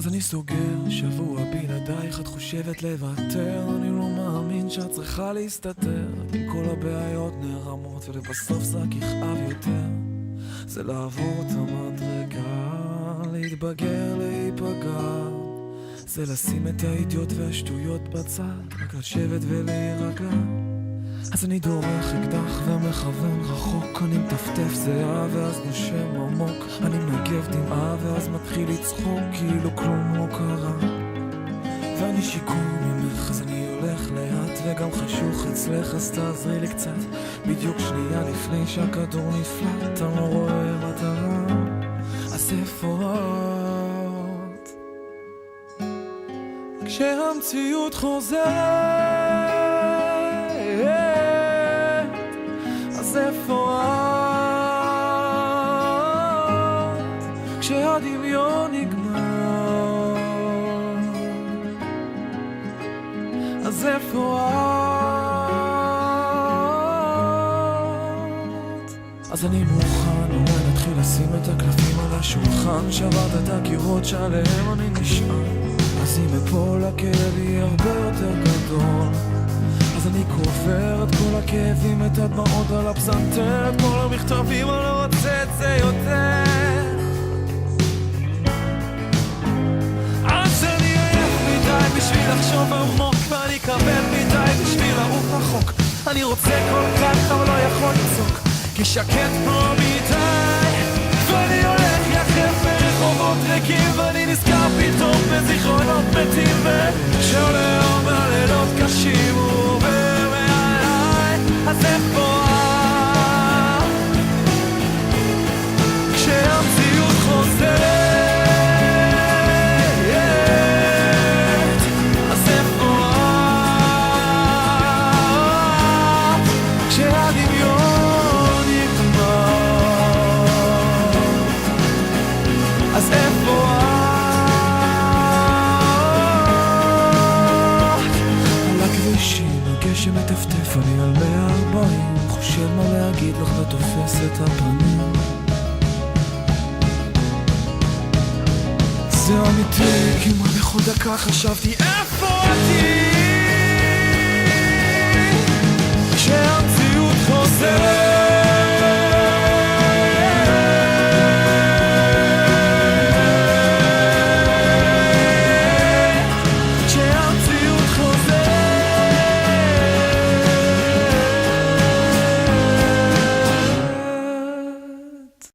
אז אני סוגר שבוע בלעדייך, את חושבת לוותר, אני לא מאמין שאת צריכה להסתתר עם כל הבעיות נערמות ולבסוף זה רק יכאב יותר. זה לעבור את המדרגה, להתבגר, להיפגע, זה לשים את האידיוט והשטויות בצד, רק לשבת ולהירגע. אז אני דורך אקדח ומכוון רחוק, אני מטפטף זהה ואז נושם עמוק, אני מנגב דמעה ואז מתחיל לצחוק כאילו כלום לא קרה. ואני שיקור ממך אז אני הולך לאט וגם חשוך אצלך, אז תעזרי לי קצת, בדיוק שנייה לפני שהכדור נפלט, אני לא רואה מטרה, אז איפה את? כשהמציאות חוזרת, אז איפה את? כשהדמיון נגמר, אז איפה את? אז אני מוכן, אולי נתחיל לשים את הקלפים על השולחן, שברת את הקירות שעליהם אני נשען, אז אם אפול הכאב יהיה הרבה יותר גדול, אז אני קובר את כל הכאבים, את הדמעות על הפסנתר, את כל המכתבים, אני לא רוצה את זה יותר. אז אני עייף מדי בשביל לחשוב עמוק, ואני כבד מדי בשביל לעוף רחוק, אני רוצה כל כך אבל לא יכול לצעוק, כי שקט פה מדי, ואני הולך יחף ברחובות ריקים, ואני נזכר פתאום בזיכרונות מתים, ושעולה מהלילות קשים ועובר מעליי, אז איפה את? כשהמציאות חוזרת, אז איפה את? כשהדמיון נגמר, אז איפה את? על הכבישים הגשם מטפטף, אני על 140, חושב מה להגיד לך ותופס את הפנים, זה אמיתי, כמעט בכל דקה חשבתי איפה את?